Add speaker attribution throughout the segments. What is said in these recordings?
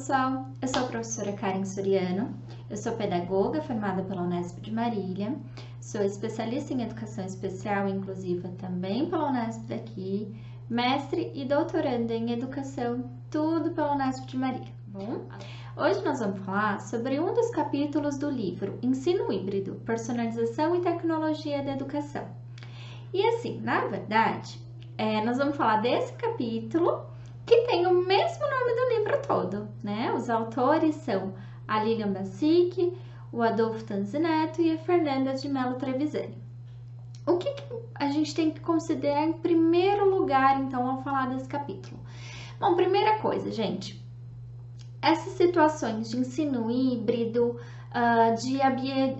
Speaker 1: pessoal, eu sou a professora Karen Soriano, eu sou pedagoga formada pela Unesp de Marília, sou especialista em educação especial e inclusiva também pela Unesp daqui, mestre e doutoranda em educação, tudo pela Unesp de Marília. Bom, hoje nós vamos falar sobre um dos capítulos do livro Ensino Híbrido, Personalização e Tecnologia da Educação. E assim, na verdade, nós vamos falar desse capítulo que tem o mesmo nome do livro todo, né? Os autores são a Lilian Bassic, o Adolfo Tanzineto e a Fernanda de Mello Trevisani. O que a gente tem que considerar em primeiro lugar, então, ao falar desse capítulo? Bom, primeira coisa, gente, essas situações de ensino híbrido, de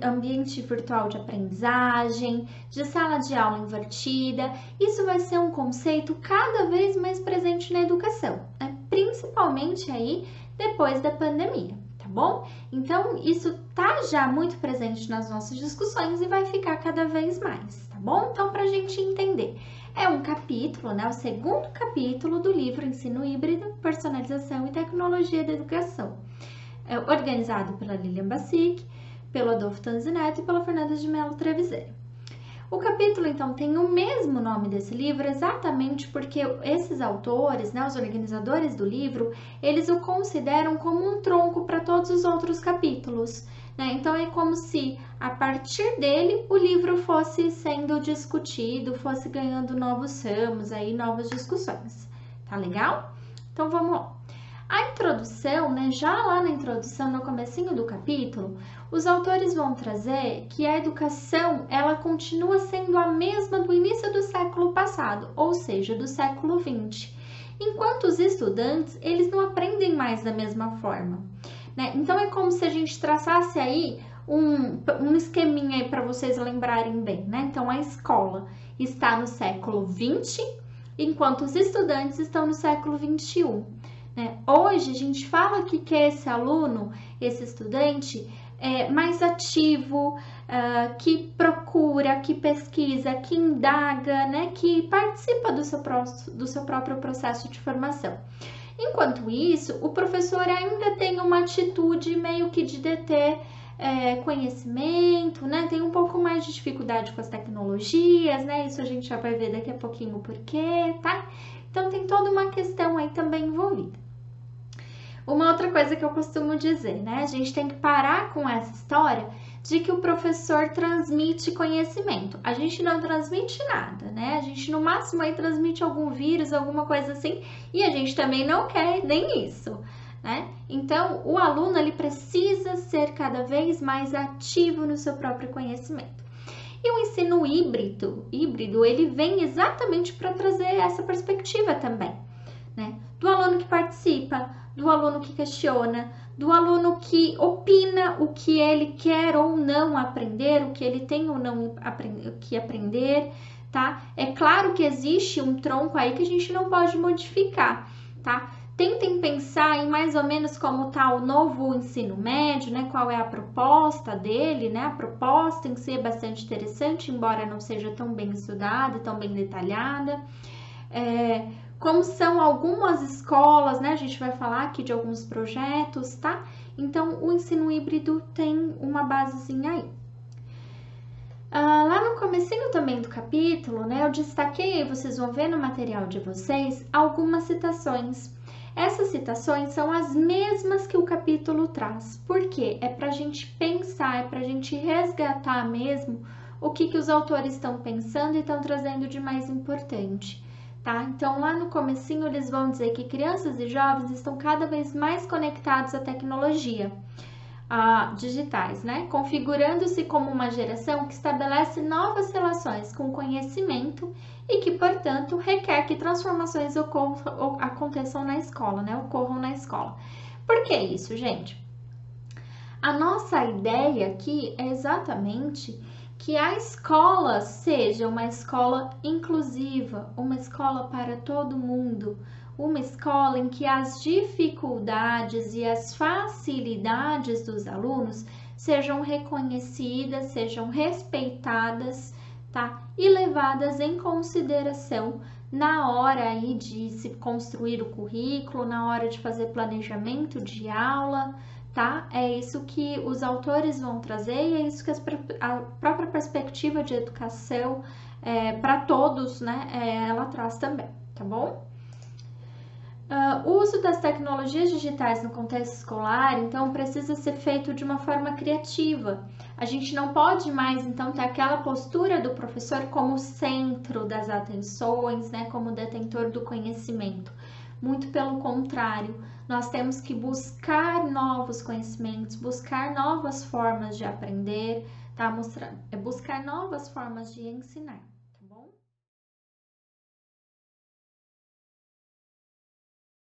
Speaker 1: ambiente virtual de aprendizagem, de sala de aula invertida, isso vai ser um conceito cada vez mais presente na educação, né? Principalmente aí depois da pandemia, tá bom? Então, isso tá já muito presente nas nossas discussões e vai ficar cada vez mais, tá bom? Então, pra gente entender, é um capítulo, né? O segundo capítulo do livro Ensino Híbrido, Personalização e Tecnologia da Educação, organizado pela Lilian Bassic, pelo Adolfo Tanzineto e pela Fernanda de Mello Trevisani. O capítulo, então, tem o mesmo nome desse livro exatamente porque esses autores, né, os organizadores do livro, eles o consideram como um tronco para todos os outros capítulos, né? Então, é como se, a partir dele, o livro fosse sendo discutido, fosse ganhando novos ramos, aí, novas discussões. Tá legal? Então, vamos lá. A introdução, né, já lá na introdução, no comecinho do capítulo, os autores vão trazer que a educação, ela continua sendo a mesma do início do século passado, ou seja, do século XX, enquanto os estudantes, eles não aprendem mais da mesma forma, né? Então, é como se a gente traçasse aí um esqueminha aí para vocês lembrarem bem, né? Então, a escola está no século XX, enquanto os estudantes estão no século XXI. Hoje a gente fala que esse aluno, esse estudante é mais ativo, que procura, que pesquisa, que indaga, né, que participa do seu próprio processo de formação. Enquanto isso, o professor ainda tem uma atitude meio que de deter conhecimento, né? Tem um pouco mais de dificuldade com as tecnologias, né? Isso a gente já vai ver daqui a pouquinho o porquê, tá? Então, tem toda uma questão aí também envolvida. Uma outra coisa que eu costumo dizer, né? A gente tem que parar com essa história de que o professor transmite conhecimento. A gente não transmite nada, né? A gente, no máximo, aí transmite algum vírus, alguma coisa assim, e a gente também não quer nem isso, né? Então, o aluno, ele precisa ser cada vez mais ativo no seu próprio conhecimento. E o ensino híbrido, ele vem exatamente para trazer essa perspectiva também, né? Do aluno que participa, do aluno que questiona, do aluno que opina o que ele quer ou não aprender, o que ele tem ou não que aprender, tá? É claro que existe um tronco aí que a gente não pode modificar, tá? Tentem pensar em mais ou menos como está o novo ensino médio, né? Qual é a proposta dele, né? A proposta em si é bastante interessante, embora não seja tão bem estudada, tão bem detalhada. Como são algumas escolas, né? A gente vai falar aqui de alguns projetos, tá? Então, o ensino híbrido tem uma basezinha aí. Lá no comecinho também do capítulo, né? Eu destaquei, vocês vão ver no material de vocês, algumas citações. Essas citações são as mesmas que o capítulo traz. Por quê? É para a gente pensar, é para a gente resgatar mesmo o que os autores estão pensando e estão trazendo de mais importante, tá? Então, lá no comecinho, eles vão dizer que crianças e jovens estão cada vez mais conectados à tecnologia, digitais, né? Configurando-se como uma geração que estabelece novas relações com conhecimento e que, portanto, requer que transformações aconteçam na escola, né? Ocorram na escola. Por que isso, gente? A nossa ideia aqui é exatamente que a escola seja uma escola inclusiva, uma escola para todo mundo, uma escola em que as dificuldades e as facilidades dos alunos sejam reconhecidas, sejam respeitadas, tá? E levadas em consideração na hora aí de se construir o currículo, na hora de fazer planejamento de aula, tá? É isso que os autores vão trazer e é isso que a própria perspectiva de educação para todos, né? Ela traz também, tá bom? O uso das tecnologias digitais no contexto escolar, então, precisa ser feito de uma forma criativa. A gente não pode mais, então, ter aquela postura do professor como centro das atenções, né, como detentor do conhecimento. Muito pelo contrário, nós temos que buscar novos conhecimentos, buscar novas formas de aprender, tá? Buscar novas formas de ensinar.